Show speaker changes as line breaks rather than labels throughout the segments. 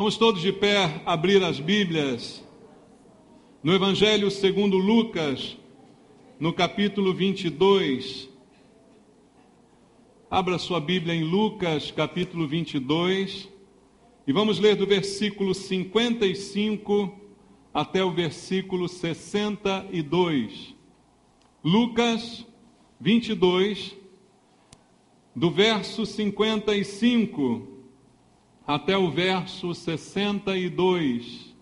Vamos todos de pé abrir as Bíblias no Evangelho segundo Lucas, no capítulo 22. Abra sua Bíblia em Lucas, capítulo 22, e vamos ler do versículo 55 até o versículo 62. Lucas 22, do verso 55 até o verso 62.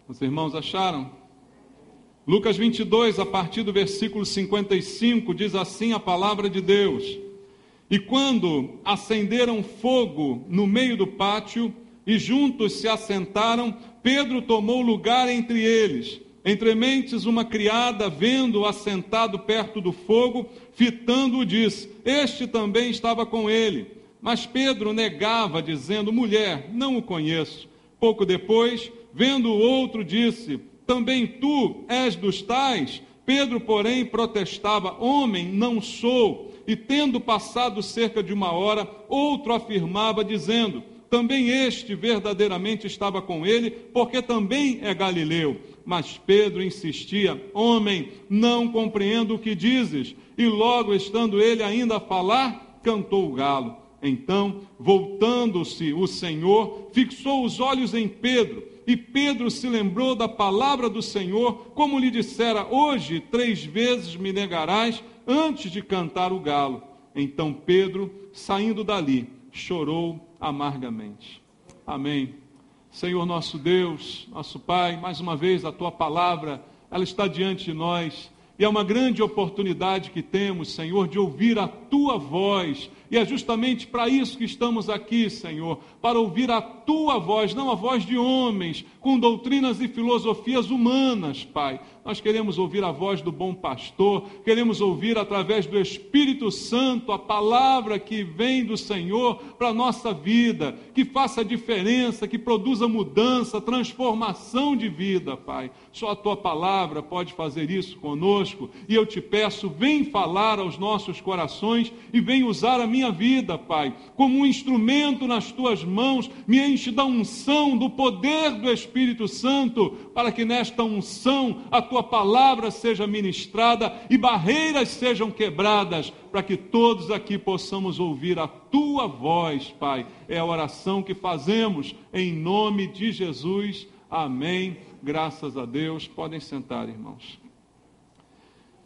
Os irmãos acharam? Lucas 22, a partir do versículo 55, diz assim a palavra de Deus: E quando acenderam fogo no meio do pátio, e juntos se assentaram, Pedro tomou lugar entre eles. Entre mentes, uma criada, vendo-o assentado perto do fogo, fitando-o, disse: Este também estava com ele. Mas Pedro negava, dizendo: Mulher, não o conheço. Pouco depois, vendo o outro, disse: Também tu és dos tais? Pedro, porém, protestava: Homem, não sou. E tendo passado cerca de uma hora, outro afirmava, dizendo: Também este verdadeiramente estava com ele, porque também é galileu. Mas Pedro insistia: Homem, não compreendo o que dizes. E logo, estando ele ainda a falar, cantou o galo. Então, voltando-se o Senhor, fixou os olhos em Pedro. E Pedro se lembrou da palavra do Senhor, como lhe dissera: Hoje 3 vezes me negarás antes de cantar o galo. Então Pedro, saindo dali, chorou amargamente. Amém. Senhor nosso Deus, nosso Pai, mais uma vez a Tua palavra, ela está diante de nós, e é uma grande oportunidade que temos, Senhor, de ouvir a Tua voz, e é justamente para isso que estamos aqui, Senhor, para ouvir a Tua voz, não a voz de homens, com doutrinas e filosofias humanas, Pai. Nós queremos ouvir a voz do bom pastor, queremos ouvir através do Espírito Santo a palavra que vem do Senhor para a nossa vida, que faça diferença, que produza mudança, transformação de vida, Pai. Só a Tua palavra pode fazer isso conosco, e eu te peço, vem falar aos nossos corações e vem usar a minha vida, Pai, como um instrumento nas Tuas mãos. Me enche da unção, do poder do Espírito Santo, para que nesta unção a Tua palavra seja ministrada e barreiras sejam quebradas, para que todos aqui possamos ouvir a Tua voz, Pai. É a oração que fazemos em nome de Jesus. Amém. Graças a Deus. Podem sentar, irmãos.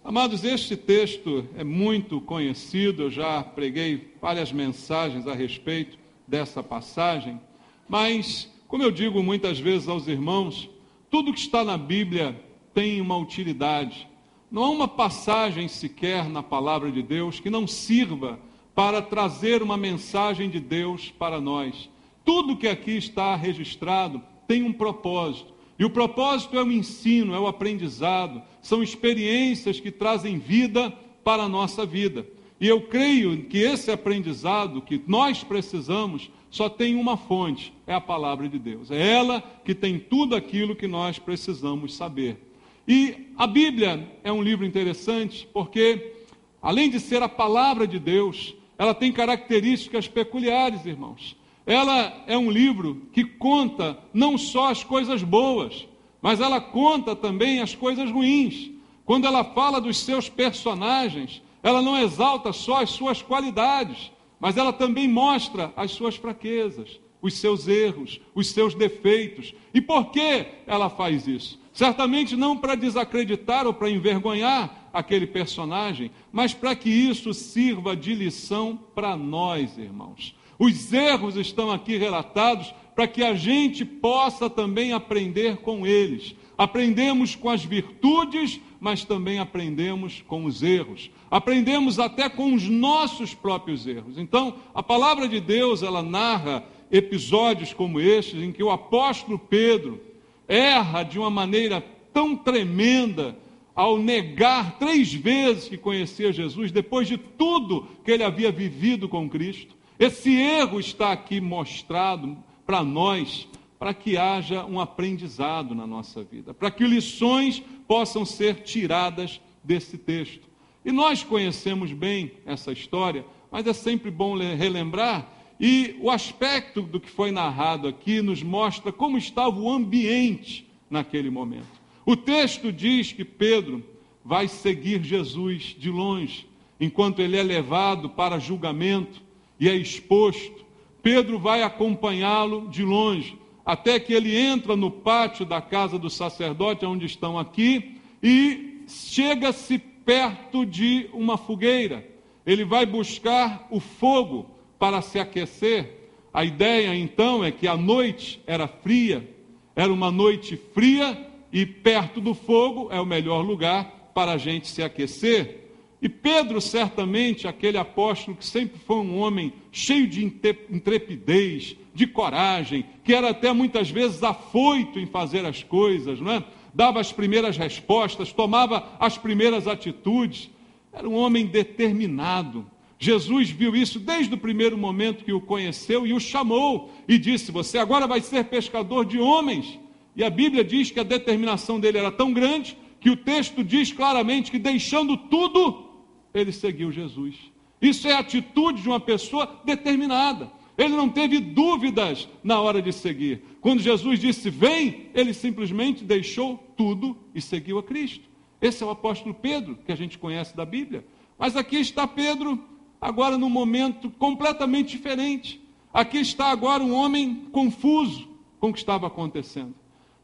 Amados, este texto é muito conhecido, eu já preguei várias mensagens a respeito dessa passagem, mas, como eu digo muitas vezes aos irmãos, tudo que está na Bíblia tem uma utilidade. Não há uma passagem sequer na palavra de Deus que não sirva para trazer uma mensagem de Deus para nós. Tudo que aqui está registrado tem um propósito. E o propósito é o ensino, é o aprendizado, são experiências que trazem vida para a nossa vida. E eu creio que esse aprendizado que nós precisamos só tem uma fonte, é a palavra de Deus. É ela que tem tudo aquilo que nós precisamos saber. E a Bíblia é um livro interessante porque, além de ser a palavra de Deus, ela tem características peculiares, irmãos. Ela é um livro que conta não só as coisas boas, mas ela conta também as coisas ruins. Quando ela fala dos seus personagens, ela não exalta só as suas qualidades, mas ela também mostra as suas fraquezas, os seus erros, os seus defeitos. E por que ela faz isso? Certamente não para desacreditar ou para envergonhar aquele personagem, mas para que isso sirva de lição para nós, irmãos. Os erros estão aqui relatados para que a gente possa também aprender com eles. Aprendemos com as virtudes, mas também aprendemos com os erros. Aprendemos até com os nossos próprios erros. Então, a palavra de Deus, ela narra episódios como estes, em que o apóstolo Pedro erra de uma maneira tão tremenda ao negar 3 vezes que conhecia Jesus, depois de tudo que ele havia vivido com Cristo. Esse erro está aqui mostrado para nós, para que haja um aprendizado na nossa vida, para que lições possam ser tiradas desse texto. E nós conhecemos bem essa história, mas é sempre bom relembrar E o aspecto do que foi narrado aqui nos mostra como estava o ambiente naquele momento. O texto diz que Pedro vai seguir Jesus de longe, enquanto ele é levado para julgamento e é exposto. Pedro vai acompanhá-lo de longe, até que ele entra no pátio da casa do sacerdote, onde estão aqui, e chega-se perto de uma fogueira. Ele vai buscar o fogo para se aquecer. A ideia, então, é que a noite era fria, era uma noite fria, e perto do fogo é o melhor lugar para a gente se aquecer. E Pedro, certamente, aquele apóstolo que sempre foi um homem cheio de intrepidez, de coragem, que era até muitas vezes afoito em fazer as coisas, não é? Dava as primeiras respostas, tomava as primeiras atitudes, era um homem determinado. Jesus viu isso desde o primeiro momento que o conheceu e o chamou e disse: você agora vai ser pescador de homens. E a Bíblia diz que a determinação dele era tão grande que o texto diz claramente que, deixando tudo, ele seguiu Jesus. Isso é a atitude de uma pessoa determinada. Ele não teve dúvidas na hora de seguir. Quando Jesus disse vem, ele simplesmente deixou tudo e seguiu a Cristo. Esse é o apóstolo Pedro, que a gente conhece da Bíblia. Mas aqui está Pedro, agora num momento completamente diferente. Aqui está agora um homem confuso com o que estava acontecendo.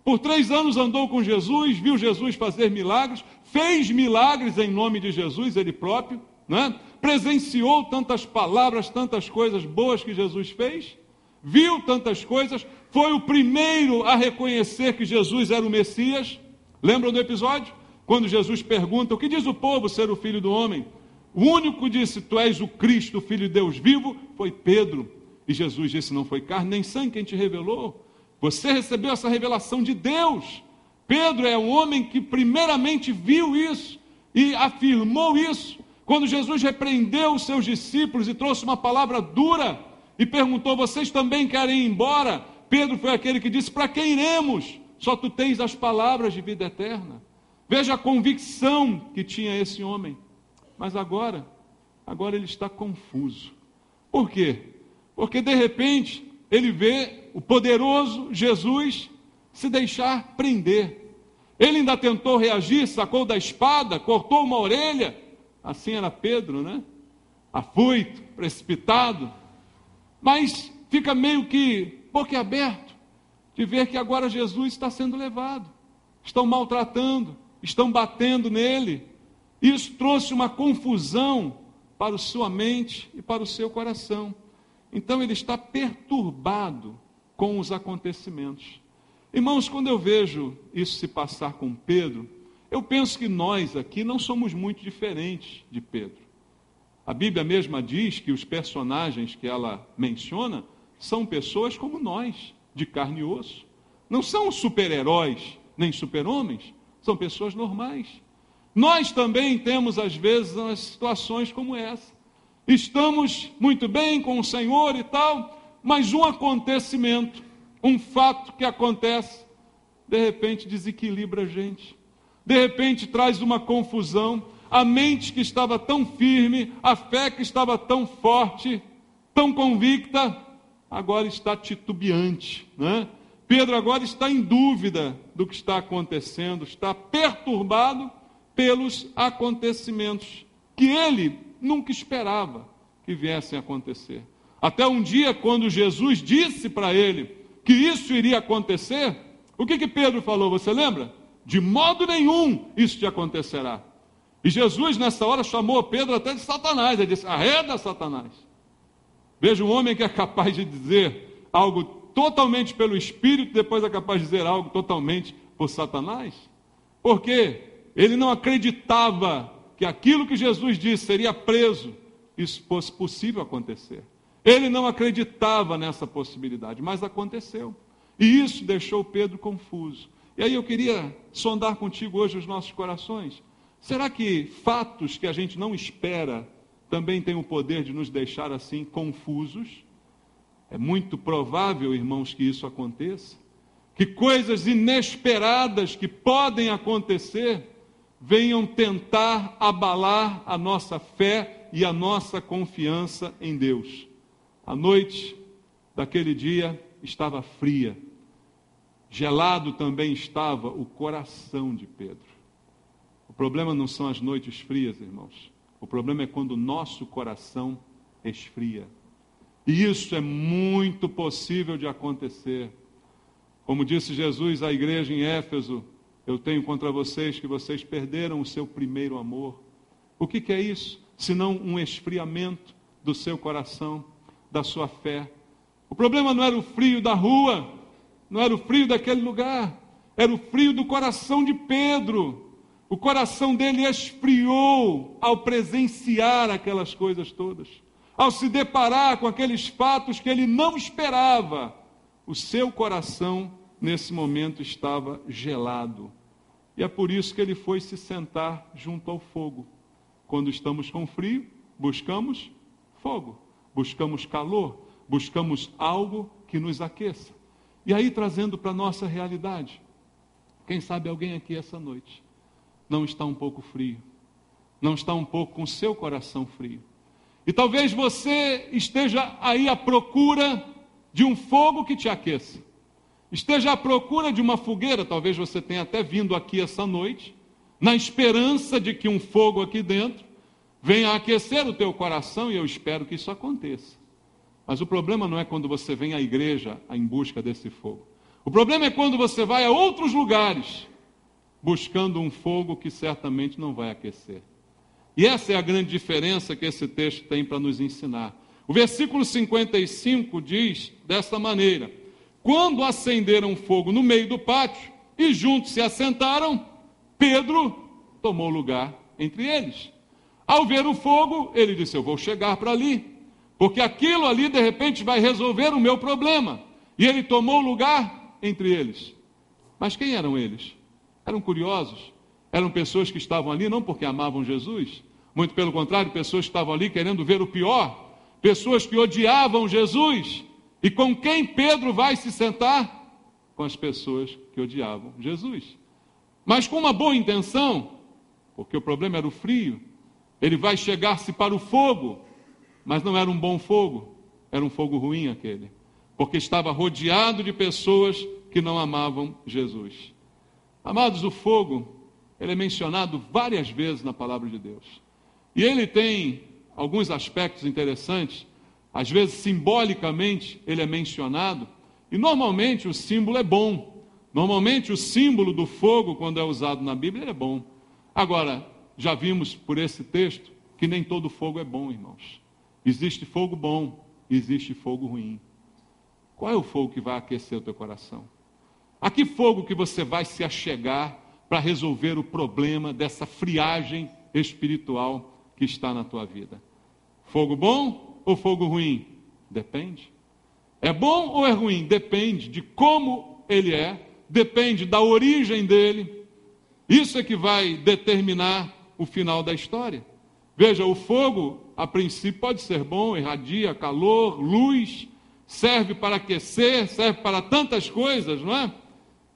Por 3 anos andou com Jesus, viu Jesus fazer milagres, fez milagres em nome de Jesus, ele próprio, né? Presenciou tantas palavras, tantas coisas boas que Jesus fez, viu tantas coisas, foi o primeiro a reconhecer que Jesus era o Messias. Lembram do episódio? Quando Jesus pergunta: o que diz o povo ser o Filho do Homem? O único que disse: tu és o Cristo, o Filho de Deus vivo, foi Pedro. E Jesus disse: não foi carne nem sangue quem te revelou. Você recebeu essa revelação de Deus. Pedro é um homem que primeiramente viu isso e afirmou isso. Quando Jesus repreendeu os seus discípulos e trouxe uma palavra dura e perguntou: vocês também querem ir embora? Pedro foi aquele que disse: para quem iremos? Só tu tens as palavras de vida eterna. Veja a convicção que tinha esse homem. Mas agora ele está confuso. Por quê? Porque de repente ele vê o poderoso Jesus se deixar prender. Ele ainda tentou reagir, sacou da espada, cortou uma orelha. Assim era Pedro, né? Afoito, precipitado. Mas fica meio que boquiaberto de ver que agora Jesus está sendo levado. Estão maltratando, estão batendo nele. Isso trouxe uma confusão para a sua mente e para o seu coração. Então ele está perturbado com os acontecimentos. Irmãos, quando eu vejo isso se passar com Pedro, eu penso que nós aqui não somos muito diferentes de Pedro. A Bíblia mesma diz que os personagens que ela menciona são pessoas como nós, de carne e osso. Não são super-heróis, nem super-homens, são pessoas normais. Nós também temos, às vezes, umas situações como essa. Estamos muito bem com o Senhor e tal, mas um acontecimento, um fato que acontece, de repente desequilibra a gente. De repente traz uma confusão. A mente que estava tão firme, a fé que estava tão forte, tão convicta, agora está titubeante, né? Pedro agora está em dúvida do que está acontecendo, está perturbado pelos acontecimentos que ele nunca esperava que viessem a acontecer. Até um dia, quando Jesus disse para ele que isso iria acontecer, o que Pedro falou, você lembra? De modo nenhum isso te acontecerá. E Jesus nessa hora chamou Pedro até de Satanás, ele disse: arreda, Satanás. Veja um homem que é capaz de dizer algo totalmente pelo Espírito, depois é capaz de dizer algo totalmente por Satanás. Porque ele não acreditava que aquilo que Jesus disse, seria preso, isso fosse possível acontecer. Ele não acreditava nessa possibilidade, mas aconteceu. E isso deixou Pedro confuso. E aí eu queria sondar contigo hoje os nossos corações. Será que fatos que a gente não espera também têm o poder de nos deixar assim confusos? É muito provável, irmãos, que isso aconteça. Que coisas inesperadas que podem acontecer venham tentar abalar a nossa fé e a nossa confiança em Deus. A noite daquele dia estava fria. Gelado também estava o coração de Pedro. O problema não são as noites frias, irmãos. O problema é quando o nosso coração esfria. E isso é muito possível de acontecer. Como disse Jesus à igreja em Éfeso, eu tenho contra vocês que vocês perderam o seu primeiro amor. O que é isso? Senão um esfriamento do seu coração, da sua fé. O problema não era o frio da rua, não era o frio daquele lugar, era o frio do coração de Pedro. O coração dele esfriou ao presenciar aquelas coisas todas, ao se deparar com aqueles fatos que ele não esperava. O seu coração, nesse momento, estava gelado. E é por isso que ele foi se sentar junto ao fogo. Quando estamos com frio, buscamos fogo, buscamos calor, buscamos algo que nos aqueça. E aí, trazendo para a nossa realidade, quem sabe alguém aqui essa noite não está um pouco frio, não está um pouco com o seu coração frio. E talvez você esteja aí à procura de um fogo que te aqueça, esteja à procura de uma fogueira. Talvez você tenha até vindo aqui essa noite, na esperança de que um fogo aqui dentro venha aquecer o teu coração, e eu espero que isso aconteça. Mas o problema não é quando você vem à igreja em busca desse fogo. O problema é quando você vai a outros lugares buscando um fogo que certamente não vai aquecer. E essa é a grande diferença que esse texto tem para nos ensinar. O versículo 55 diz dessa maneira: quando acenderam fogo no meio do pátio e juntos se assentaram, Pedro tomou lugar entre eles. Ao ver o fogo, ele disse: eu vou chegar para ali, porque aquilo ali de repente vai resolver o meu problema. E ele tomou lugar entre eles. Mas quem eram eles? Eram curiosos, eram pessoas que estavam ali não porque amavam Jesus, muito pelo contrário, pessoas que estavam ali querendo ver o pior, pessoas que odiavam Jesus. E com quem Pedro vai se sentar? Com as pessoas que odiavam Jesus. Mas com uma boa intenção, porque o problema era o frio. Ele vai chegar-se para o fogo, mas não era um bom fogo, era um fogo ruim aquele, porque estava rodeado de pessoas que não amavam Jesus. Amados, o fogo, ele é mencionado várias vezes na palavra de Deus. E ele tem alguns aspectos interessantes. Às vezes, simbolicamente, ele é mencionado. E normalmente o símbolo é bom. Normalmente o símbolo do fogo, quando é usado na Bíblia, ele é bom. Agora, já vimos por esse texto que nem todo fogo é bom, irmãos. Existe fogo bom, existe fogo ruim. Qual é o fogo que vai aquecer o teu coração? A que fogo que você vai se achegar para resolver o problema dessa friagem espiritual que está na tua vida? Fogo bom ou fogo ruim? Depende. É bom ou é ruim? Depende de como ele é, depende da origem dele. Isso é que vai determinar o final da história. Veja, o fogo, a princípio, pode ser bom, irradia calor, luz, serve para aquecer, serve para tantas coisas, não é?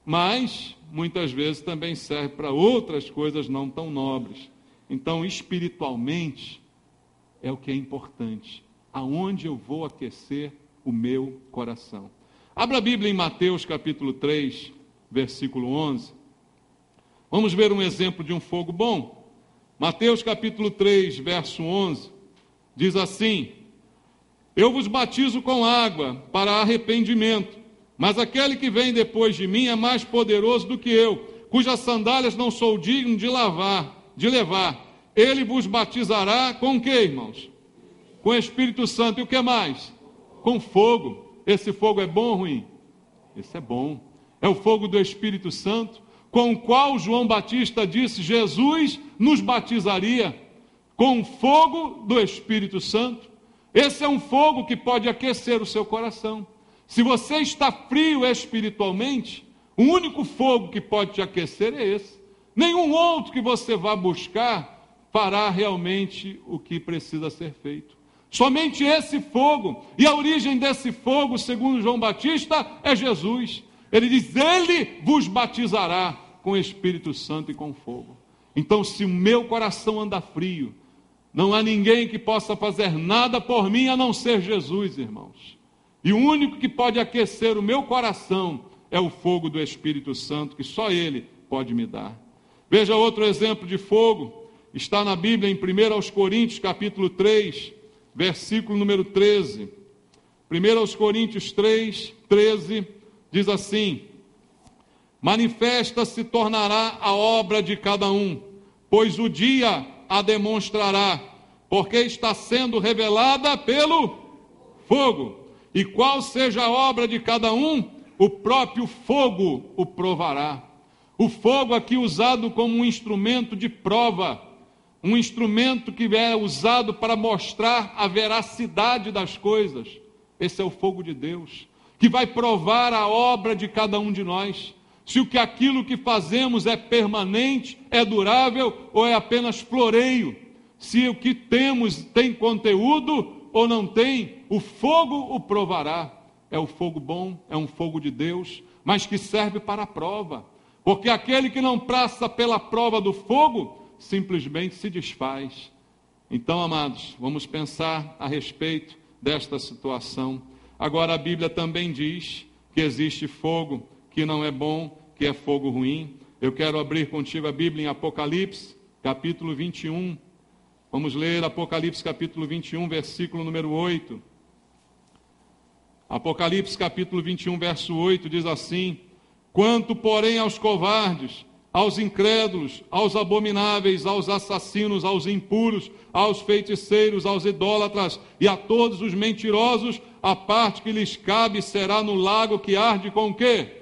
Mas, muitas vezes, também serve para outras coisas não tão nobres. Então, espiritualmente, é o que é importante. Aonde eu vou aquecer o meu coração? Abra a Bíblia em Mateus capítulo 3, versículo 11. Vamos ver um exemplo de um fogo bom. Mateus capítulo 3, verso 11, diz assim: eu vos batizo com água para arrependimento, mas aquele que vem depois de mim é mais poderoso do que eu, cujas sandálias não sou digno de levar. Ele vos batizará com o quê, irmãos? Com o Espírito Santo. E o que mais? Com fogo. Esse fogo é bom ou ruim? Esse é bom. É o fogo do Espírito Santo, com o qual João Batista disse: Jesus nos batizaria com o fogo do Espírito Santo. Esse é um fogo que pode aquecer o seu coração. Se você está frio espiritualmente, o único fogo que pode te aquecer é esse. Nenhum outro que você vá buscar fará realmente o que precisa ser feito. Somente esse fogo, e a origem desse fogo, segundo João Batista, é Jesus. Ele diz: ele vos batizará com o Espírito Santo e com fogo. Então, se o meu coração anda frio, Não há ninguém que possa fazer nada por mim a não ser Jesus, irmãos. E o único que pode aquecer o meu coração é o fogo do Espírito Santo, que só Ele pode me dar. Veja outro exemplo de fogo. Está na Bíblia em 1 Coríntios, capítulo 3, versículo número 13. 1 Coríntios 3, 13, diz assim: manifesta se tornará a obra de cada um, pois o dia a demonstrará, porque está sendo revelada pelo fogo. E qual seja a obra de cada um, o próprio fogo o provará. O fogo aqui usado como um instrumento de prova, um instrumento que é usado para mostrar a veracidade das coisas. Esse é o fogo de Deus, que vai provar a obra de cada um de nós. Se aquilo que fazemos é permanente, é durável ou é apenas floreio. Se o que temos tem conteúdo ou não tem, o fogo o provará. É o fogo bom, é um fogo de Deus, mas que serve para a prova. Porque aquele que não passa pela prova do fogo, simplesmente se desfaz. Então, amados, vamos pensar a respeito desta situação. Agora, a Bíblia também diz que existe fogo que não é bom, que é fogo ruim. Eu quero abrir contigo a Bíblia em Apocalipse, capítulo 21. Vamos ler Apocalipse, capítulo 21, versículo número 8. Apocalipse, capítulo 21, verso 8, diz assim: quanto, porém, aos covardes, aos incrédulos, aos abomináveis, aos assassinos, aos impuros, aos feiticeiros, aos idólatras e a todos os mentirosos, a parte que lhes cabe será no lago que arde com o quê?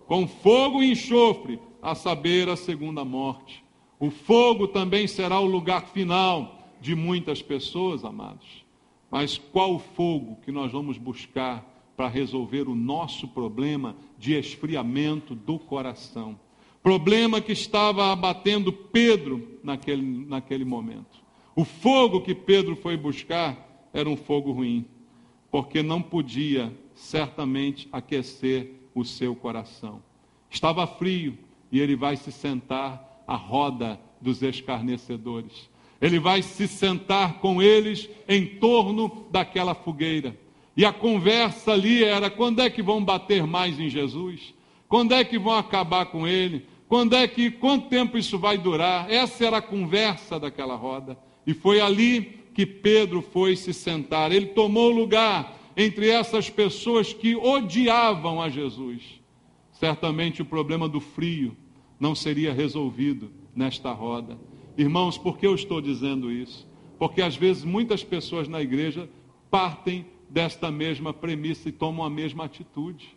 Com fogo e enxofre, a saber, a segunda morte. O fogo também será o lugar final de muitas pessoas, amados. Mas qual o fogo que nós vamos buscar para resolver o nosso problema de esfriamento do coração? Problema que estava abatendo Pedro naquele momento. O fogo que Pedro foi buscar era um fogo ruim, porque não podia certamente aquecer o seu coração. Estava frio e ele vai se sentar à roda dos escarnecedores. Ele vai se sentar com eles em torno daquela fogueira. E a conversa ali era: quando é que vão bater mais em Jesus? Quando é que vão acabar com ele? Quanto tempo isso vai durar? Essa era a conversa daquela roda. E foi ali que Pedro foi se sentar. Ele tomou lugar entre essas pessoas que odiavam a Jesus. Certamente o problema do frio não seria resolvido nesta roda. Irmãos, por que eu estou dizendo isso? Porque às vezes muitas pessoas na igreja partem desta mesma premissa e tomam a mesma atitude.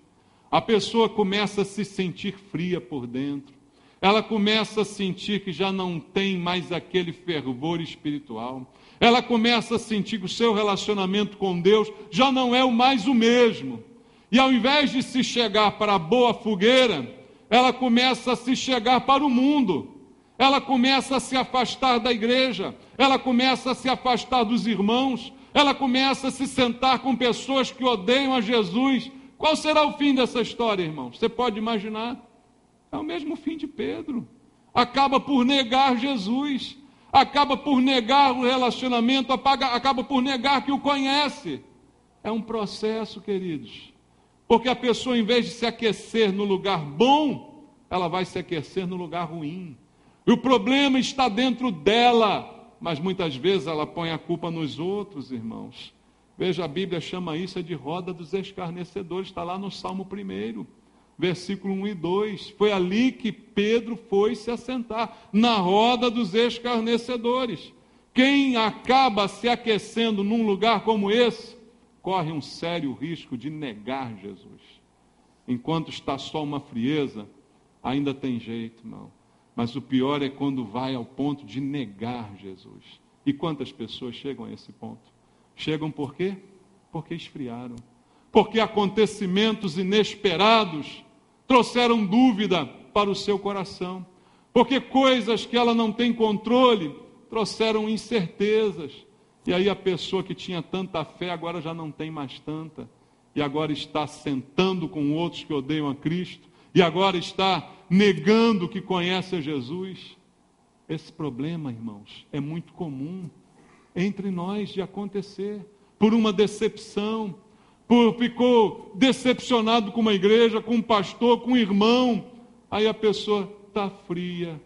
A pessoa começa a se sentir fria por dentro. Ela começa a sentir que já não tem mais aquele fervor espiritual. Ela começa a sentir que o seu relacionamento com Deus já não é mais o mesmo. E ao invés de se chegar para a boa fogueira, ela começa a se chegar para o mundo. Ela começa a se afastar da igreja. Ela começa a se afastar dos irmãos. Ela começa a se sentar com pessoas que odeiam a Jesus. Qual será o fim dessa história, irmãos? Você pode imaginar? É o mesmo fim de Pedro. Acaba por negar Jesus, acaba por negar o relacionamento, acaba por negar que o conhece. É um processo, queridos. Porque a pessoa, em vez de se aquecer no lugar bom, ela vai se aquecer no lugar ruim. E o problema está dentro dela, mas muitas vezes ela põe a culpa nos outros, irmãos. Veja, a Bíblia chama isso de roda dos escarnecedores, está lá no Salmo 1. Versículo 1 e 2, foi ali que Pedro foi se assentar, na roda dos escarnecedores. Quem acaba se aquecendo num lugar como esse, corre um sério risco de negar Jesus. Enquanto está só uma frieza, ainda tem jeito, não. Mas o pior é quando vai ao ponto de negar Jesus. E quantas pessoas chegam a esse ponto? Chegam por quê? Porque esfriaram. Porque acontecimentos inesperados trouxeram dúvida para o seu coração. Porque coisas que ela não tem controle trouxeram incertezas. E aí a pessoa que tinha tanta fé agora já não tem mais tanta. E agora está sentando com outros que odeiam a Cristo. E agora está negando que conhece a Jesus. Esse problema, irmãos, é muito comum. entre nós de acontecer, por uma decepção, ficou decepcionado com uma igreja, com um pastor, com um irmão, aí a pessoa está fria.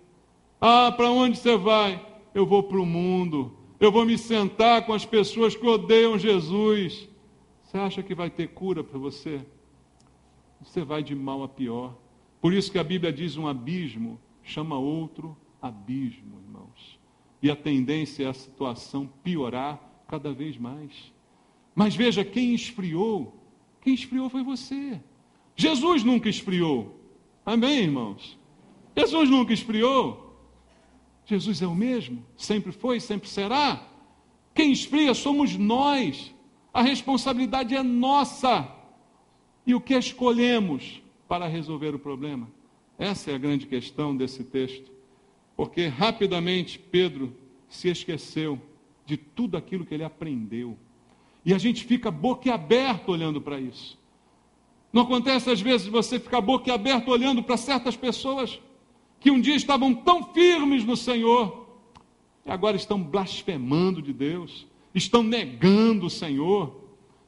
Para onde você vai? Eu vou para o mundo, eu vou me sentar com as pessoas que odeiam Jesus. Você acha que vai ter cura para você? Você vai de mal a pior. Por isso que a Bíblia diz: um abismo chama outro abismo, irmãos. E a tendência é a situação piorar cada vez mais. Mas veja, quem esfriou foi você. Jesus nunca esfriou. Amém, irmãos? Jesus nunca esfriou. Jesus é o mesmo, sempre foi, sempre será. Quem esfria somos nós. A responsabilidade é nossa. E o que escolhemos para resolver o problema? Essa é a grande questão desse texto. Porque rapidamente Pedro se esqueceu de tudo aquilo que ele aprendeu. E a gente fica boquiaberto olhando para isso. Não acontece às vezes você ficar boquiaberto olhando para certas pessoas que um dia estavam tão firmes no Senhor e agora estão blasfemando de Deus, estão negando o Senhor,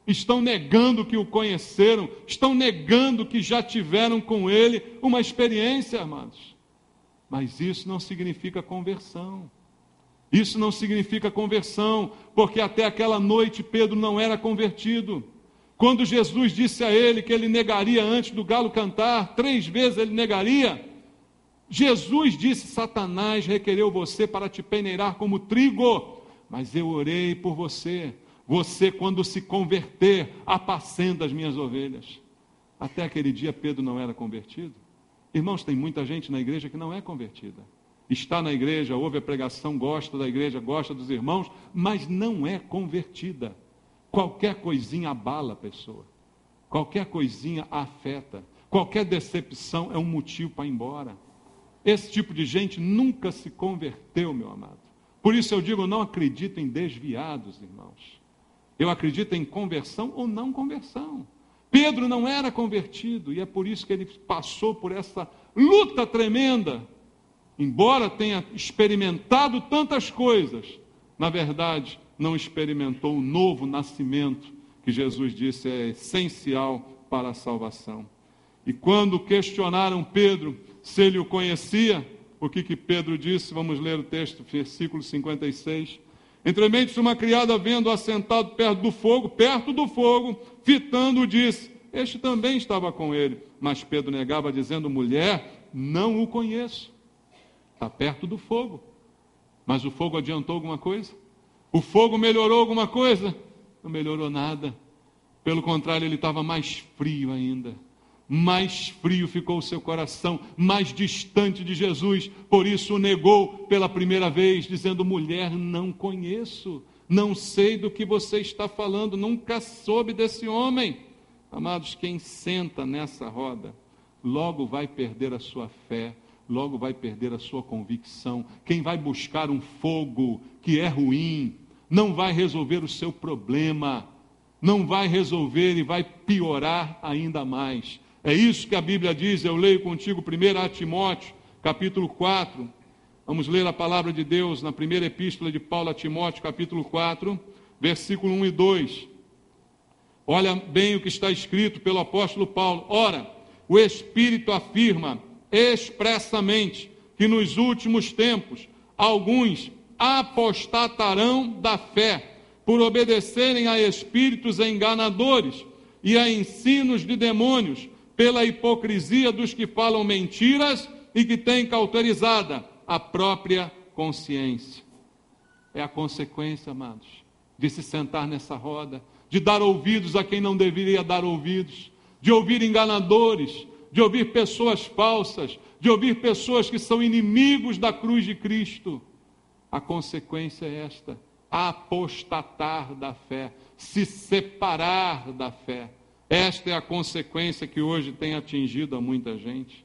estão negando que o conheceram, estão negando que já tiveram com Ele uma experiência, amados. Mas isso não significa conversão. Isso não significa conversão, porque até aquela noite Pedro não era convertido. Quando Jesus disse a ele que ele negaria antes do galo cantar, 3 vezes ele negaria, Jesus disse: Satanás requereu você para te peneirar como trigo, mas eu orei por você. Você, quando se converter, apacenta as minhas ovelhas. Até aquele dia Pedro não era convertido. Irmãos, tem muita gente na igreja que não é convertida. Está na igreja, ouve a pregação, gosta da igreja, gosta dos irmãos, mas não é convertida. Qualquer coisinha abala a pessoa. Qualquer coisinha a afeta. Qualquer decepção é um motivo para ir embora. Esse tipo de gente nunca se converteu, meu amado. Por isso eu digo, não acredito em desviados, irmãos. Eu acredito em conversão ou não conversão. Pedro não era convertido e é por isso que ele passou por essa luta tremenda. Embora tenha experimentado tantas coisas, na verdade, não experimentou o novo nascimento, que Jesus disse é essencial para a salvação. E quando questionaram Pedro se ele o conhecia, o que Pedro disse? Vamos ler o texto, versículo 56. Entrementes, uma criada vendo-o assentado perto do fogo, fitando-o, disse: este também estava com ele. Mas Pedro negava, dizendo: mulher, não o conheço. Está perto do fogo. Mas o fogo adiantou alguma coisa? O fogo melhorou alguma coisa? Não melhorou nada. Pelo contrário, ele estava mais frio ainda. Mais frio ficou o seu coração, mais distante de Jesus. Por isso o negou pela primeira vez, dizendo: mulher, não conheço. Não sei do que você está falando. Nunca soube desse homem. Amados, quem senta nessa roda, logo vai perder a sua fé. Logo vai perder a sua convicção. Quem vai buscar um fogo que é ruim, não vai resolver o seu problema, não vai resolver e vai piorar ainda mais. É isso que a Bíblia diz. Eu leio contigo 1 Timóteo, capítulo 4. Vamos ler a palavra de Deus na primeira epístola de Paulo a Timóteo, capítulo 4, versículo 1 e 2. Olha bem o que está escrito pelo apóstolo Paulo. Ora, o Espírito afirma expressamente que nos últimos tempos alguns apostatarão da fé por obedecerem a espíritos enganadores e a ensinos de demônios, pela hipocrisia dos que falam mentiras e que têm cauterizada a própria consciência. É a consequência, amados, de se sentar nessa roda, de dar ouvidos a quem não deveria dar ouvidos, de ouvir enganadores, de ouvir pessoas falsas, de ouvir pessoas que são inimigos da cruz de Cristo. A consequência é esta: apostatar da fé, se separar da fé. Esta é a consequência que hoje tem atingido a muita gente.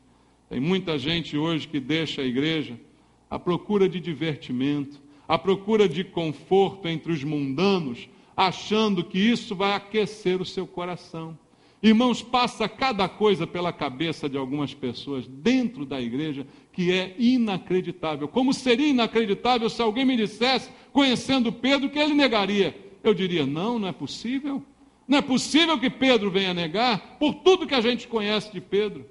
Tem muita gente hoje que deixa a igreja à procura de divertimento, à procura de conforto entre os mundanos, achando que isso vai aquecer o seu coração, Irmãos, passa cada coisa pela cabeça de algumas pessoas dentro da igreja que é inacreditável. Como seria inacreditável se alguém me dissesse, conhecendo Pedro, que ele negaria? Eu diria, não é possível. Não é possível que Pedro venha negar por tudo que a gente conhece de Pedro.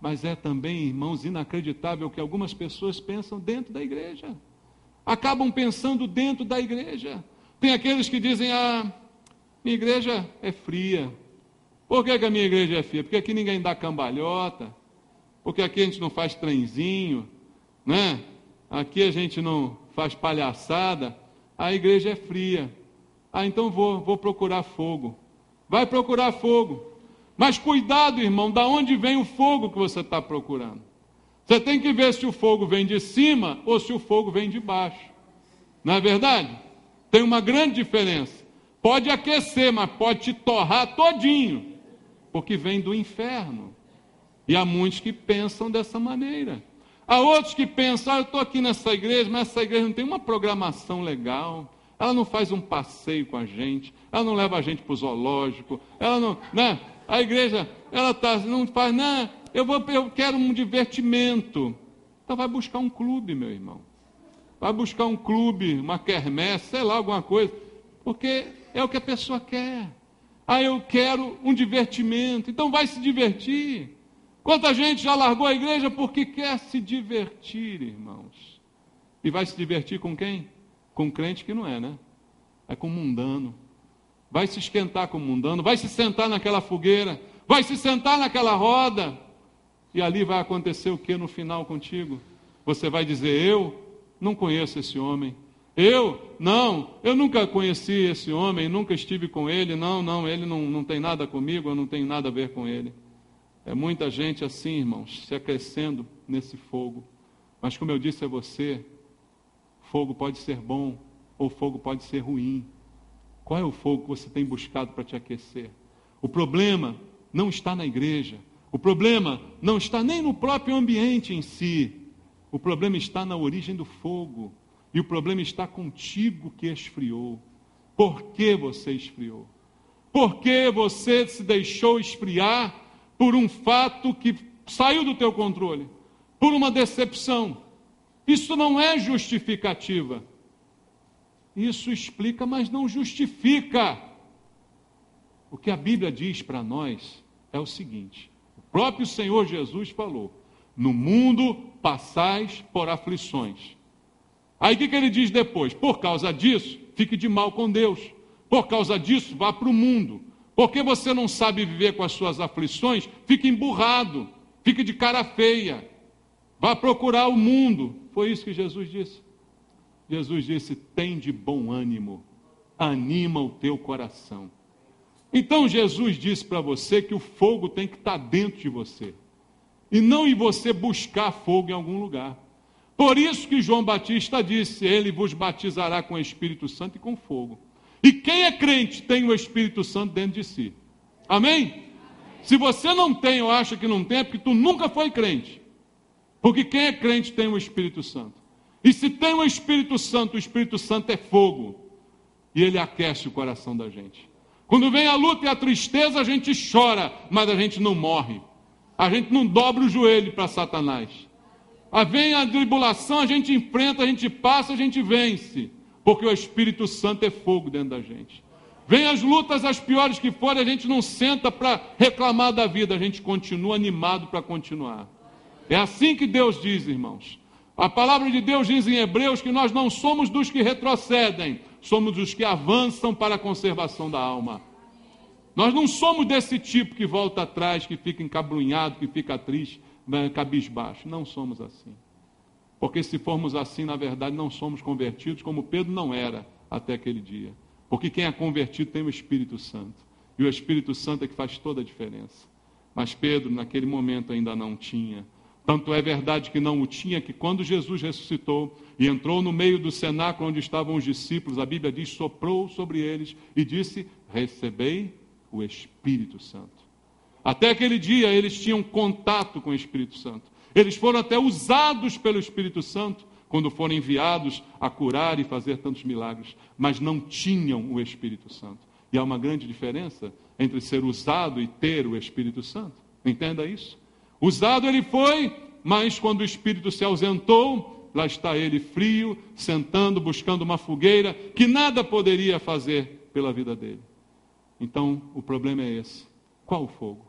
Mas é também, irmãos, inacreditável que algumas pessoas pensam dentro da igreja. Acabam pensando dentro da igreja. Tem aqueles que dizem, minha igreja é fria. Por que a minha igreja é fria? Porque aqui ninguém dá cambalhota. Porque aqui a gente não faz trenzinho, né? Aqui a gente não faz palhaçada. A igreja é fria. Então vou procurar fogo. Vai procurar fogo. Mas cuidado, irmão, da onde vem o fogo que você está procurando. Você tem que ver se o fogo vem de cima ou se o fogo vem de baixo. Não é verdade? Tem uma grande diferença. Pode aquecer, mas pode te torrar todinho, porque vem do inferno. E há muitos que pensam dessa maneira. Há outros que pensam, eu estou aqui nessa igreja, mas essa igreja não tem uma programação legal. Ela não faz um passeio com a gente, ela não leva a gente para o zoológico, ela não, né? A igreja, ela não faz, não, eu quero um divertimento. Então vai buscar um clube, meu irmão. Vai buscar um clube, uma quermesse, sei lá, alguma coisa. Porque é o que a pessoa quer. Eu quero um divertimento. Então vai se divertir. Quanta gente já largou a igreja porque quer se divertir, irmãos. E vai se divertir com quem? Com crente que não é, né? É com mundano. Vai se esquentar com mundano, vai se sentar naquela fogueira, vai se sentar naquela roda. E ali vai acontecer o que no final contigo? Você vai dizer, eu não conheço esse homem. Eu nunca conheci esse homem, nunca estive com ele, ele não tem nada comigo, eu não tenho nada a ver com ele. É muita gente assim, irmãos, se aquecendo nesse fogo. Mas como eu disse a você, fogo pode ser bom ou fogo pode ser ruim. Qual é o fogo que você tem buscado para te aquecer? O problema não está na igreja. O problema não está nem no próprio ambiente em si. O problema está na origem do fogo. E o problema está contigo que esfriou. Por que você esfriou? Por que você se deixou esfriar por um fato que saiu do teu controle? Por uma decepção. Isso não é justificativa. Isso explica, mas não justifica. O que a Bíblia diz para nós é o seguinte: o próprio Senhor Jesus falou, no mundo passais por aflições. Aí o que ele diz depois? Por causa disso, fique de mal com Deus. Por causa disso, vá para o mundo. Porque você não sabe viver com as suas aflições, fique emburrado, fique de cara feia. Vá procurar o mundo. Foi isso que Jesus disse. Jesus disse, tem de bom ânimo, anima o teu coração. Então Jesus disse para você que o fogo tem que estar dentro de você. E não em você buscar fogo em algum lugar. Por isso que João Batista disse, ele vos batizará com o Espírito Santo e com fogo. E quem é crente tem o Espírito Santo dentro de si. Amém? Se você não tem ou acha que não tem, é porque tu nunca foi crente. Porque quem é crente tem o Espírito Santo. E se tem o Espírito Santo é fogo. E ele aquece o coração da gente. Quando vem a luta e a tristeza, a gente chora, mas a gente não morre. A gente não dobra o joelho para Satanás. Vem a tribulação, a gente enfrenta, a gente passa, a gente vence. Porque o Espírito Santo é fogo dentro da gente. Vem as lutas, as piores que forem, a gente não senta para reclamar da vida, a gente continua animado para continuar. É assim que Deus diz, irmãos. A palavra de Deus diz em Hebreus que nós não somos dos que retrocedem, somos dos que avançam para a conservação da alma. Nós não somos desse tipo que volta atrás, que fica encabrunhado, que fica triste, cabisbaixo. Não somos assim. Porque se formos assim, na verdade, não somos convertidos, como Pedro não era até aquele dia. Porque quem é convertido tem o Espírito Santo. E o Espírito Santo é que faz toda a diferença. Mas Pedro, naquele momento, ainda não tinha. Tanto é verdade que não o tinha, que quando Jesus ressuscitou e entrou no meio do cenáculo onde estavam os discípulos, a Bíblia diz, soprou sobre eles e disse, recebei o Espírito Santo. Até aquele dia eles tinham contato com o Espírito Santo. Eles foram até usados pelo Espírito Santo quando foram enviados a curar e fazer tantos milagres, mas não tinham o Espírito Santo. E há uma grande diferença entre ser usado e ter o Espírito Santo. Entenda isso. Usado ele foi, mas quando o Espírito se ausentou, lá está ele frio, sentando, buscando uma fogueira, que nada poderia fazer pela vida dele. Então, o problema é esse. Qual o fogo?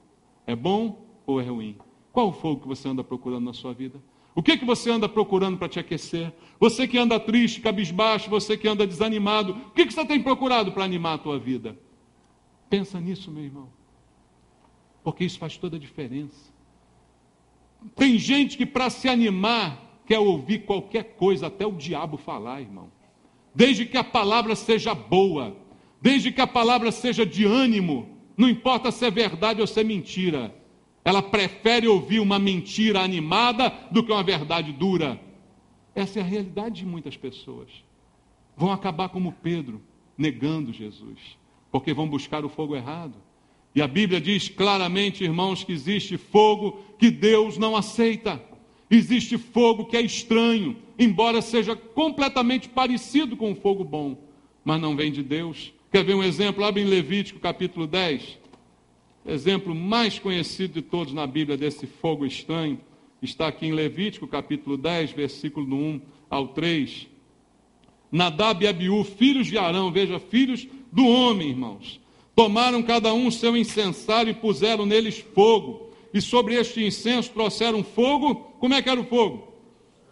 É bom ou é ruim? Qual o fogo que você anda procurando na sua vida? O que você anda procurando para te aquecer? Você que anda triste, cabisbaixo, você que anda desanimado, o que você tem procurado para animar a tua vida? Pensa nisso, meu irmão. Porque isso faz toda a diferença. Tem gente que para se animar quer ouvir qualquer coisa, até o diabo falar, irmão. Desde que a palavra seja boa, desde que a palavra seja de ânimo, não importa se é verdade ou se é mentira. Ela prefere ouvir uma mentira animada do que uma verdade dura. Essa é a realidade de muitas pessoas. Vão acabar como Pedro, negando Jesus, porque vão buscar o fogo errado. E a Bíblia diz claramente, irmãos, que existe fogo que Deus não aceita. Existe fogo que é estranho, embora seja completamente parecido com o fogo bom, mas não vem de Deus. Quer ver um exemplo? Abre em Levítico capítulo 10. Exemplo mais conhecido de todos na Bíblia desse fogo estranho, está aqui em Levítico, capítulo 10, versículo 1 ao 3. Nadab e Abiú, filhos de Arão, veja, filhos do homem, irmãos, tomaram cada um seu incensário e puseram neles fogo, e sobre este incenso trouxeram fogo. Como é que era o fogo?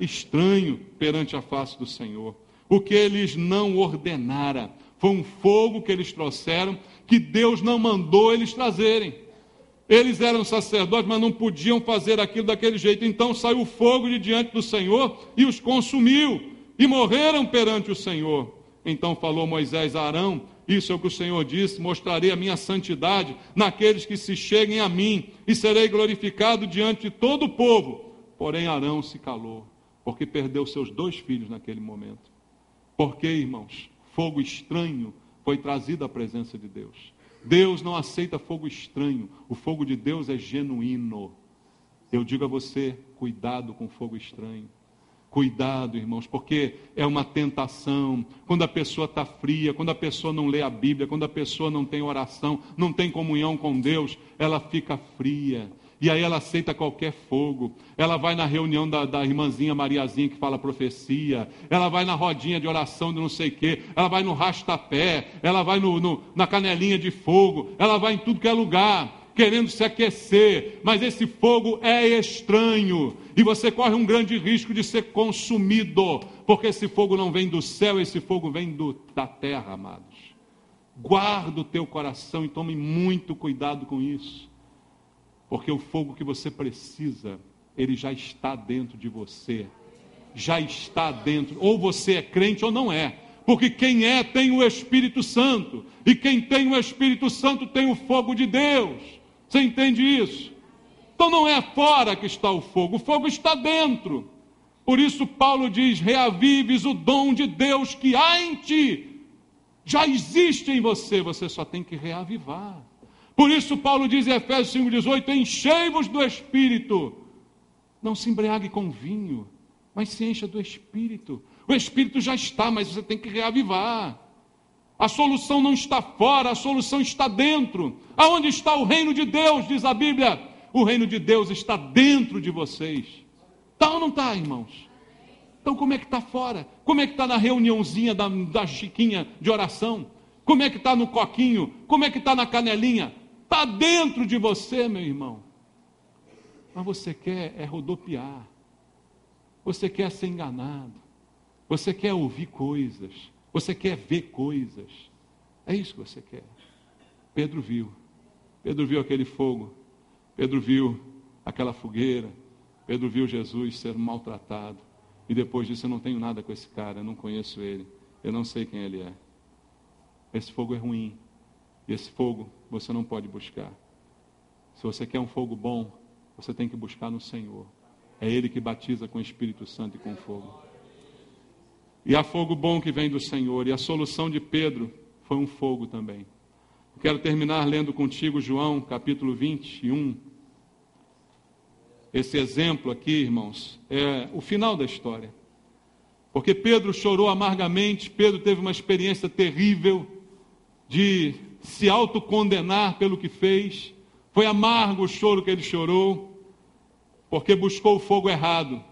Estranho perante a face do Senhor, o que eles não ordenara. Foi um fogo que eles trouxeram, que Deus não mandou eles trazerem. Eles eram sacerdotes, mas não podiam fazer aquilo daquele jeito. Então saiu fogo de diante do Senhor e os consumiu, e morreram perante o Senhor. Então falou Moisés a Arão: isso é o que o Senhor disse, mostrarei a minha santidade naqueles que se cheguem a mim, e serei glorificado diante de todo o povo. Porém Arão se calou, porque perdeu seus 2 filhos naquele momento. Porque, irmãos, fogo estranho foi trazido à presença de Deus. Deus não aceita fogo estranho. O fogo de Deus é genuíno. Eu digo a você, cuidado com fogo estranho. Cuidado, irmãos, porque é uma tentação. Quando a pessoa está fria, quando a pessoa não lê a Bíblia, quando a pessoa não tem oração, não tem comunhão com Deus, ela fica fria. E aí ela aceita qualquer fogo. Ela vai na reunião da irmãzinha Mariazinha que fala profecia. Ela vai na rodinha de oração de não sei o quê. Ela vai no rastapé. Ela vai na canelinha de fogo. Ela vai em tudo que é lugar, querendo se aquecer. Mas esse fogo é estranho. E você corre um grande risco de ser consumido. Porque esse fogo não vem do céu, esse fogo vem da terra, amados. Guarda o teu coração e tome muito cuidado com isso. Porque o fogo que você precisa, ele já está dentro de você. Já está dentro. Ou você é crente ou não é. Porque quem é tem o Espírito Santo. E quem tem o Espírito Santo tem o fogo de Deus. Você entende isso? Então não é fora que está o fogo está dentro. Por isso Paulo diz: reavives o dom de Deus que há em ti. Já existe em você, você só tem que reavivar. Por isso Paulo diz em Efésios 5,18: enchei-vos do Espírito. Não se embriague com vinho, mas se encha do Espírito. O Espírito já está, mas você tem que reavivar. A solução não está fora, a solução está dentro. Aonde está o reino de Deus, diz a Bíblia? O reino de Deus está dentro de vocês. Está ou não está, irmãos? Então como é que está fora? Como é que está na reuniãozinha da chiquinha de oração? Como é que está no coquinho? Como é que está na canelinha? Está dentro de você, meu irmão. Mas você quer rodopiar. Você quer ser enganado. Você quer ouvir coisas. Você quer ver coisas. É isso que você quer. Pedro viu. Pedro viu aquele fogo. Pedro viu aquela fogueira. Pedro viu Jesus ser maltratado. E depois disse: eu não tenho nada com esse cara, eu não conheço ele. Eu não sei quem ele é. Esse fogo é ruim. E esse fogo você não pode buscar. Se você quer um fogo bom, você tem que buscar no Senhor. É Ele que batiza com o Espírito Santo e com fogo. E há fogo bom que vem do Senhor. E a solução de Pedro foi um fogo também. Eu quero terminar lendo contigo João, capítulo 21. Esse exemplo aqui, irmãos, é o final da história. Porque Pedro chorou amargamente. Pedro teve uma experiência terrível de se autocondenar pelo que fez. Foi amargo o choro que ele chorou, porque buscou o fogo errado.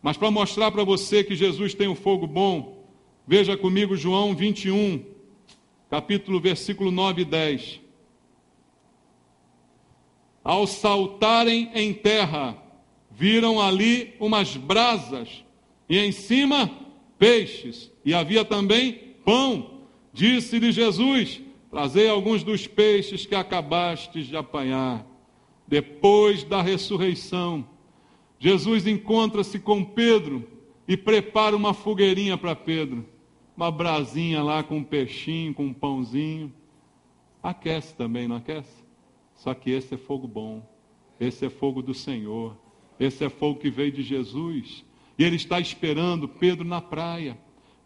Mas para mostrar para você que Jesus tem um fogo bom, veja comigo João 21, versículo 9 e 10. Ao saltarem em terra, viram ali umas brasas, e em cima peixes, e havia também pão. Disse-lhe Jesus: trazei alguns dos peixes que acabastes de apanhar. Depois da ressurreição, Jesus encontra-se com Pedro e prepara uma fogueirinha para Pedro. Uma brasinha lá com um peixinho, com um pãozinho. Aquece também, não aquece? Só que esse é fogo bom. Esse é fogo do Senhor. Esse é fogo que veio de Jesus. E ele está esperando Pedro na praia.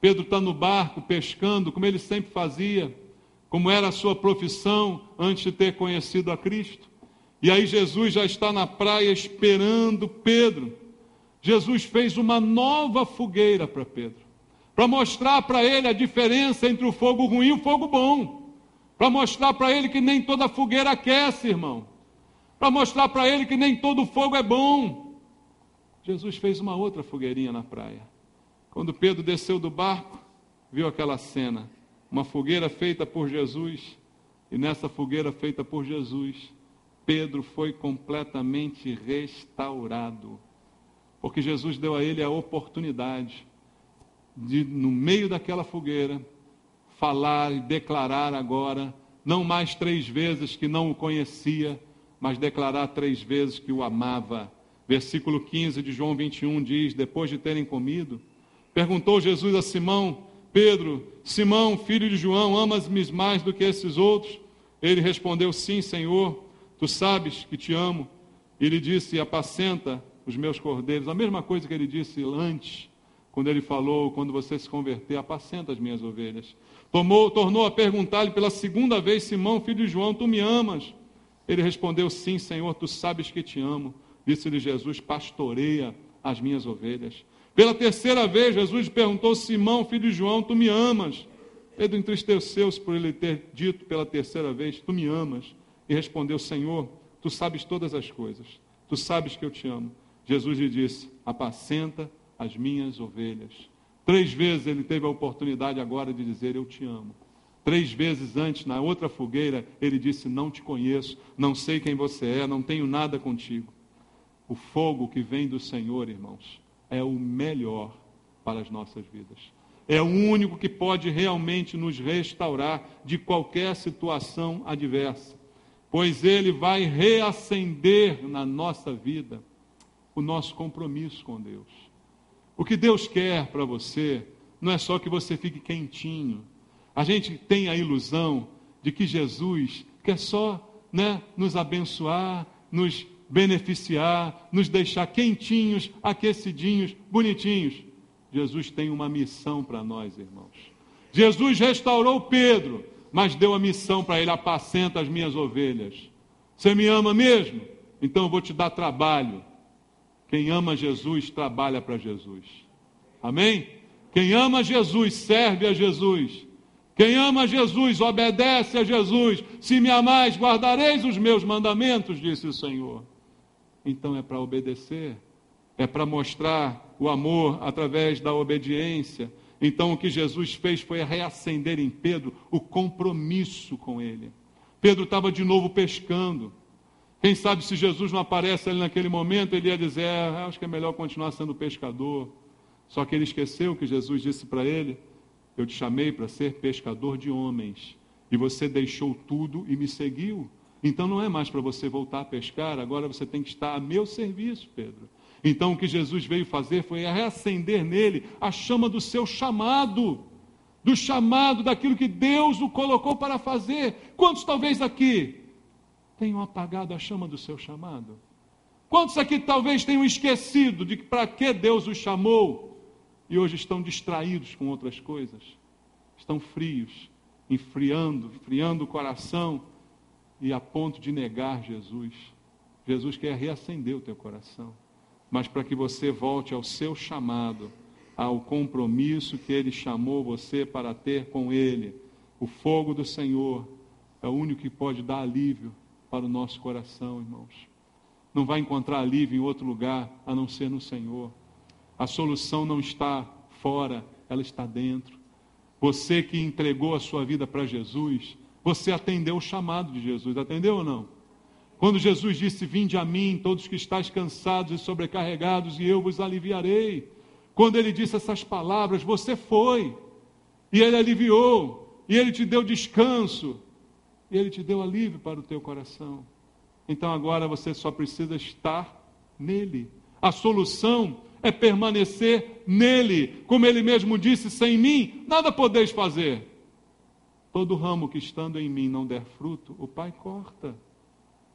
Pedro está no barco pescando, como ele sempre fazia, como era a sua profissão antes de ter conhecido a Cristo. E aí Jesus já está na praia esperando Pedro. Jesus fez uma nova fogueira para Pedro, para mostrar para ele a diferença entre o fogo ruim e o fogo bom, para mostrar para ele que nem toda fogueira aquece, irmão, para mostrar para ele que nem todo fogo é bom. Jesus fez uma outra fogueirinha na praia. Quando Pedro desceu do barco, viu aquela cena, uma fogueira feita por Jesus, e nessa fogueira feita por Jesus, Pedro foi completamente restaurado, porque Jesus deu a ele a oportunidade de, no meio daquela fogueira, falar e declarar agora, não mais 3 vezes que não o conhecia, mas declarar 3 vezes que o amava. Versículo 15 de João 21 diz: depois de terem comido, perguntou Jesus a Simão: Pedro, Simão, filho de João, amas-me mais do que esses outros? Ele respondeu: sim, Senhor, tu sabes que te amo. E ele disse: apacenta os meus cordeiros. A mesma coisa que ele disse antes, quando ele falou: quando você se converter, apacenta as minhas ovelhas. Tornou a perguntar-lhe pela segunda vez: Simão, filho de João, tu me amas? Ele respondeu: sim, Senhor, tu sabes que te amo. Disse-lhe Jesus: pastoreia as minhas ovelhas. Pela terceira vez, Jesus perguntou: Simão, filho de João, tu me amas? Pedro entristeceu-se por ele ter dito pela terceira vez: tu me amas? E respondeu: Senhor, tu sabes todas as coisas, tu sabes que eu te amo. Jesus lhe disse: apacenta as minhas ovelhas. 3 vezes ele teve a oportunidade agora de dizer: eu te amo. 3 vezes antes, na outra fogueira, ele disse: não te conheço, não sei quem você é, não tenho nada contigo. O fogo que vem do Senhor, irmãos, é o melhor para as nossas vidas. É o único que pode realmente nos restaurar de qualquer situação adversa, pois ele vai reacender na nossa vida o nosso compromisso com Deus. O que Deus quer para você não é só que você fique quentinho. A gente tem a ilusão de que Jesus quer só, nos abençoar, nos beneficiar, nos deixar quentinhos, aquecidinhos, bonitinhos. Jesus tem uma missão para nós, irmãos. Jesus restaurou Pedro, mas deu a missão para ele: apacenta as minhas ovelhas. Você me ama mesmo? Então eu vou te dar trabalho. Quem ama Jesus, trabalha para Jesus. Amém? Quem ama Jesus, serve a Jesus. Quem ama Jesus, obedece a Jesus. Se me amais, guardareis os meus mandamentos, disse o Senhor. Então é para obedecer, é para mostrar o amor através da obediência. Então o que Jesus fez foi reacender em Pedro o compromisso com ele. Pedro estava de novo pescando. Quem sabe se Jesus não aparece ali naquele momento, ele ia dizer: acho que é melhor continuar sendo pescador. Só que ele esqueceu que Jesus disse para ele: eu te chamei para ser pescador de homens, e você deixou tudo e me seguiu. Então não é mais para você voltar a pescar, agora você tem que estar a meu serviço, Pedro. Então o que Jesus veio fazer foi reacender nele a chama do seu chamado, do chamado daquilo que Deus o colocou para fazer. Quantos talvez aqui tenham apagado a chama do seu chamado? Quantos aqui talvez tenham esquecido de para que Deus os chamou e hoje estão distraídos com outras coisas? Estão frios, esfriando o coração e a ponto de negar Jesus. Jesus quer reacender o teu coração, mas para que você volte ao seu chamado, ao compromisso que Ele chamou você para ter com Ele. O fogo do Senhor é o único que pode dar alívio para o nosso coração, irmãos. Não vai encontrar alívio em outro lugar, a não ser no Senhor. A solução não está fora, ela está dentro. Você que entregou a sua vida para Jesus, você atendeu o chamado de Jesus, atendeu ou não? Quando Jesus disse, vinde a mim, todos que estáis cansados e sobrecarregados, e eu vos aliviarei. Quando ele disse essas palavras, você foi, e ele aliviou, e ele te deu descanso, e ele te deu alívio para o teu coração. Então agora você só precisa estar nele. A solução é permanecer nele. Como ele mesmo disse, sem mim, nada podeis fazer. Todo ramo que estando em mim não der fruto, o Pai corta.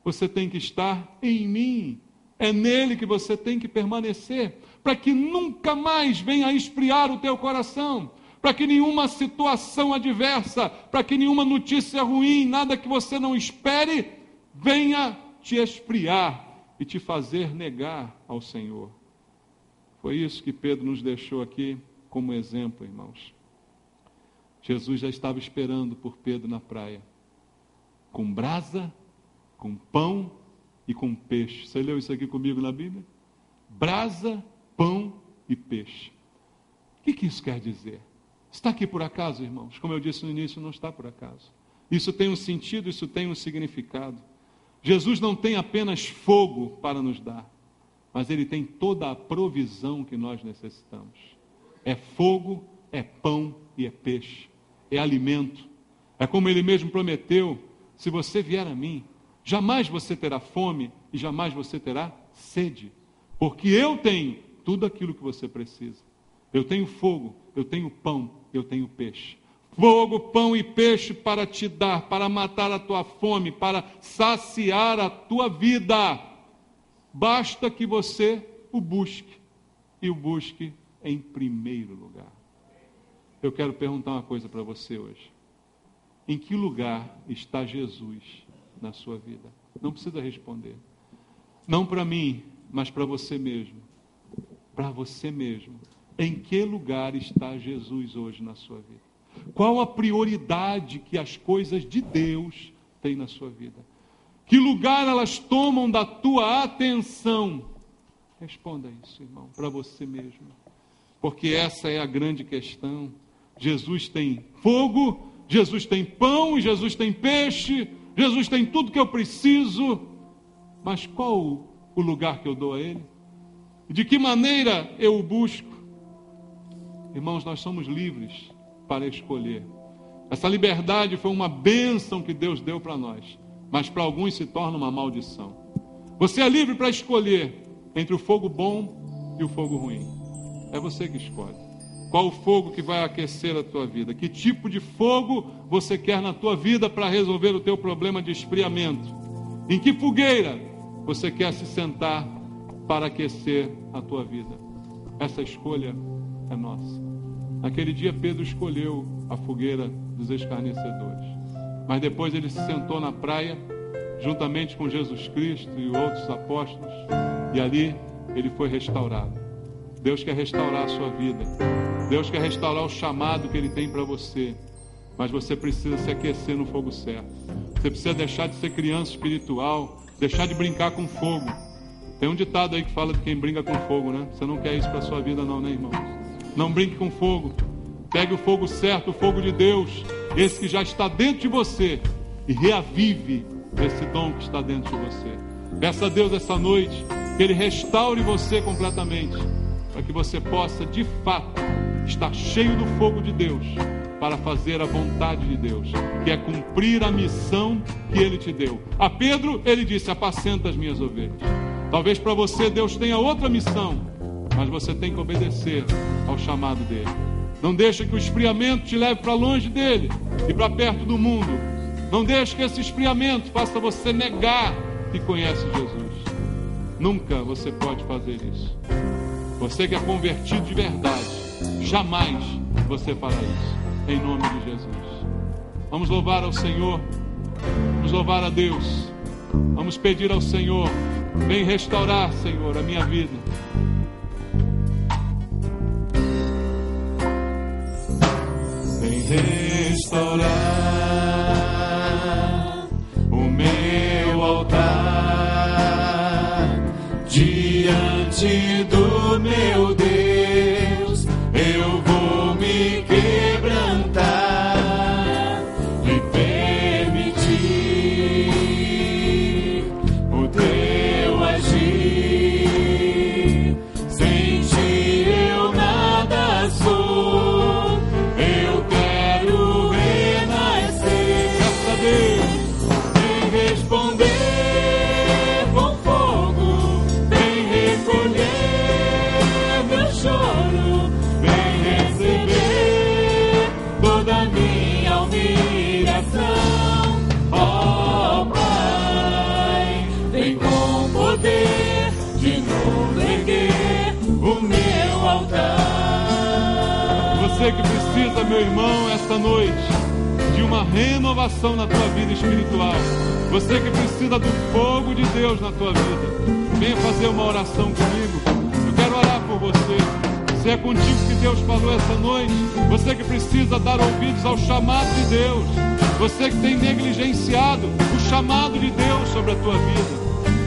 Você tem que estar em mim. É nele que você tem que permanecer, para que nunca mais venha a esfriar o teu coração, para que nenhuma situação adversa, para que nenhuma notícia ruim, nada que você não espere, venha te esfriar e te fazer negar ao Senhor. Foi isso que Pedro nos deixou aqui como exemplo, irmãos. Jesus já estava esperando por Pedro na praia, com brasa, com pão e com peixe. Você leu isso aqui comigo na Bíblia? Brasa, pão e peixe. O que isso quer dizer? Está aqui por acaso, irmãos? Como eu disse no início, não está por acaso. Isso tem um sentido, isso tem um significado. Jesus não tem apenas fogo para nos dar, mas Ele tem toda a provisão que nós necessitamos. É fogo, é pão e é peixe. É alimento. É como Ele mesmo prometeu, se você vier a mim, jamais você terá fome e jamais você terá sede. Porque eu tenho tudo aquilo que você precisa. Eu tenho fogo, eu tenho pão, eu tenho peixe. Fogo, pão e peixe para te dar, para matar a tua fome, para saciar a tua vida. Basta que você o busque, e o busque em primeiro lugar. Eu quero perguntar uma coisa para você hoje. Em que lugar está Jesus na sua vida? Não precisa responder. Não para mim, mas para você mesmo. Para você mesmo. Em que lugar está Jesus hoje na sua vida? Qual a prioridade que as coisas de Deus têm na sua vida? Que lugar elas tomam da tua atenção? Responda isso, irmão, para você mesmo. Porque essa é a grande questão. Jesus tem fogo, Jesus tem pão, Jesus tem peixe, Jesus tem tudo que eu preciso. Mas qual o lugar que eu dou a Ele? De que maneira eu o busco? Irmãos, nós somos livres para escolher. Essa liberdade foi uma bênção que Deus deu para nós, mas para alguns se torna uma maldição. Você é livre para escolher entre o fogo bom e o fogo ruim. É você que escolhe. Qual o fogo que vai aquecer a tua vida? Que tipo de fogo você quer na tua vida para resolver o teu problema de esfriamento? Em que fogueira você quer se sentar para aquecer a tua vida? Essa escolha é nossa. Naquele dia Pedro escolheu a fogueira dos escarnecedores. Mas depois ele se sentou na praia, juntamente com Jesus Cristo e outros apóstolos, e ali ele foi restaurado. Deus quer restaurar a sua vida. Deus quer restaurar o chamado que Ele tem para você. Mas você precisa se aquecer no fogo certo. Você precisa deixar de ser criança espiritual, deixar de brincar com fogo. Tem um ditado aí que fala de quem brinca com fogo, né? Você não quer isso para a sua vida não, né, irmão? Não brinque com fogo. Pegue o fogo certo, o fogo de Deus, esse que já está dentro de você, e reavive esse dom que está dentro de você. Peça a Deus essa noite que Ele restaure você completamente, para que você possa, de fato, estar cheio do fogo de Deus, para fazer a vontade de Deus, que é cumprir a missão que Ele te deu. A Pedro, Ele disse, apacenta as minhas ovelhas. Talvez para você Deus tenha outra missão, mas você tem que obedecer ao chamado dEle. Não deixe que o esfriamento te leve para longe dEle e para perto do mundo. Não deixe que esse esfriamento faça você negar que conhece Jesus. Nunca você pode fazer isso. Você que é convertido de verdade, jamais você fará isso, em nome de Jesus. Vamos louvar ao Senhor, vamos louvar a Deus, vamos pedir ao Senhor, vem restaurar, Senhor, a minha vida. Vem restaurar o meu altar diante do meu Deus. Eu vou me quebrantar e permitir o teu agir. Sem ti eu nada sou. Eu quero renascer. Graças a Deus. Vem responder com fogo. Vem recolher meu choro. Vem receber toda a minha humilhação. Ó Pai, vem com poder de novo erguer o meu altar. Você que precisa, meu irmão, esta noite, de uma renovação na tua vida espiritual. Você que precisa do fogo de Deus na tua vida. Venha fazer uma oração comigo. Eu quero orar por você. Se é contigo que Deus falou essa noite, você que precisa dar ouvidos ao chamado de Deus, você que tem negligenciado o chamado de Deus sobre a tua vida,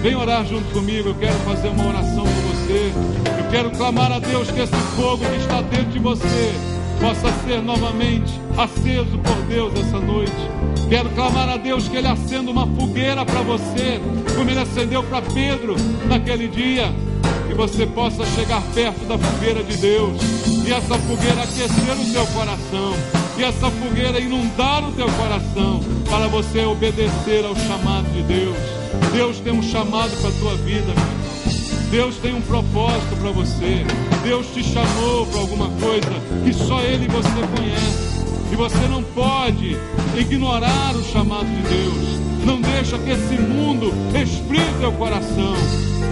vem orar junto comigo. Eu quero fazer uma oração por você. Eu quero clamar a Deus que esse fogo que está dentro de você possa ser novamente aceso por Deus essa noite. Quero clamar a Deus que Ele acenda uma fogueira para você, como Ele acendeu para Pedro naquele dia. Que você possa chegar perto da fogueira de Deus, e essa fogueira aquecer o teu coração, e essa fogueira inundar o teu coração, para você obedecer ao chamado de Deus. Deus tem um chamado para a tua vida, meu irmão. Deus tem um propósito para você. Deus te chamou para alguma coisa que só Ele e você conhece, e você não pode ignorar o chamado de Deus. Não deixa que esse mundo esfrie teu coração,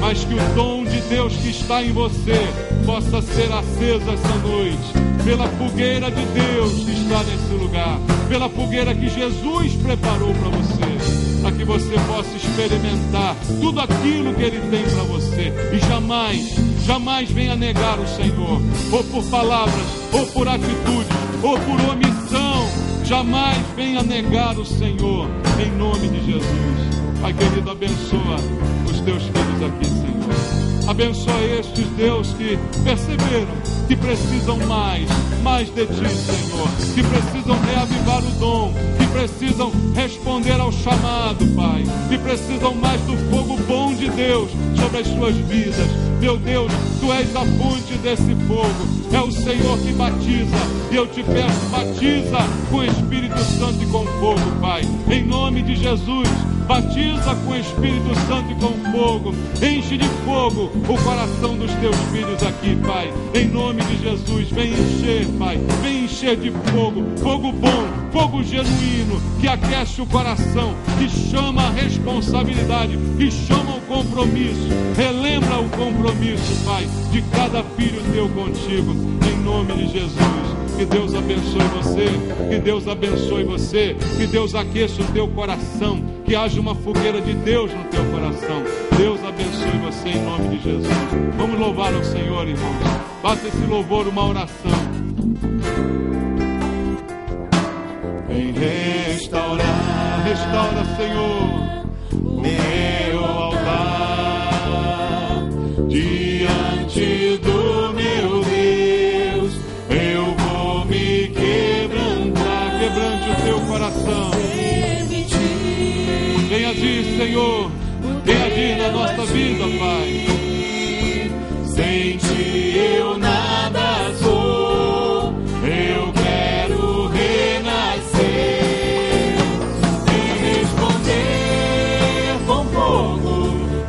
mas que o dom de Deus que está em você possa ser aceso essa noite, pela fogueira de Deus que está nesse lugar, pela fogueira que Jesus preparou para você, para que você possa experimentar tudo aquilo que Ele tem para você, e jamais venha negar o Senhor, ou por palavras, ou por atitude, ou por omissão. Jamais venha negar o Senhor, em nome de Jesus. Pai querido, abençoa os teus filhos aqui, Senhor. Abençoa estes, Deus, que perceberam que precisam mais de Ti, Senhor. Que precisam reavivar o dom, que precisam responder ao chamado, Pai. Que precisam mais do fogo bom de Deus sobre as suas vidas. Meu Deus, Tu és a fonte desse fogo. É o Senhor que batiza, e eu te peço, batiza com o Espírito Santo e com fogo, Pai. Em nome de Jesus, batiza com o Espírito Santo e com fogo. Enche de fogo o coração dos teus filhos aqui, Pai. Em nome de Jesus, vem encher, Pai. Vem encher de fogo, fogo bom, fogo genuíno, que aquece o coração, que chama a responsabilidade, que chama o compromisso. Relembra o compromisso, Pai, de cada filho teu contigo. Em nome de Jesus. Que Deus abençoe você, que Deus abençoe você, que Deus aqueça o teu coração, que haja uma fogueira de Deus no teu coração. Deus abençoe você em nome de Jesus. Vamos louvar ao Senhor, irmãos. Faça esse louvor uma oração. Vem restaurar, restaura, Senhor, o meu altar diante do meu Deus. Eu vou me quebrantar. Quebrante o teu coração. Venha agir, Senhor. Venha agir na nossa vida, Pai. Sem Ti eu nada sou. Eu quero renascer. Vem responder com fogo.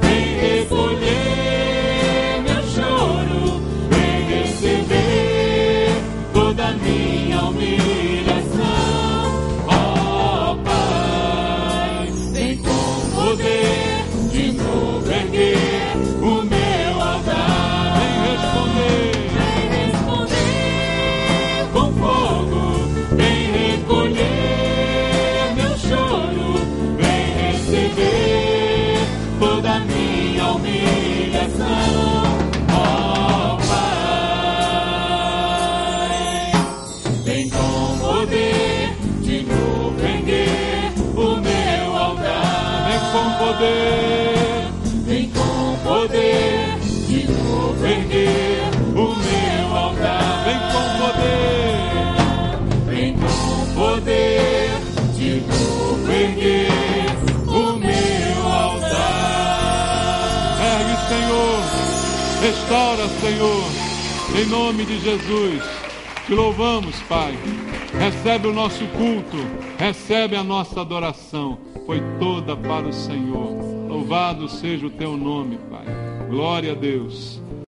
Vem recolher meu choro. Vem receber toda a minha humilhação. Ó Pai, vem com poder de novo erguer o meu altar. Vem responder com fogo. Vem recolher meu choro. Vem receber toda a minha humilhação. Ó Pai, vem com poder vem com poder, de novo erguer o meu altar. Vem com poder, de novo erguer o meu altar. Ergue, Senhor, restaura, Senhor, em nome de Jesus. Te louvamos, Pai. Recebe o nosso culto, recebe a nossa adoração. Foi toda para o Senhor. Louvado seja o teu nome, Pai. Glória a Deus.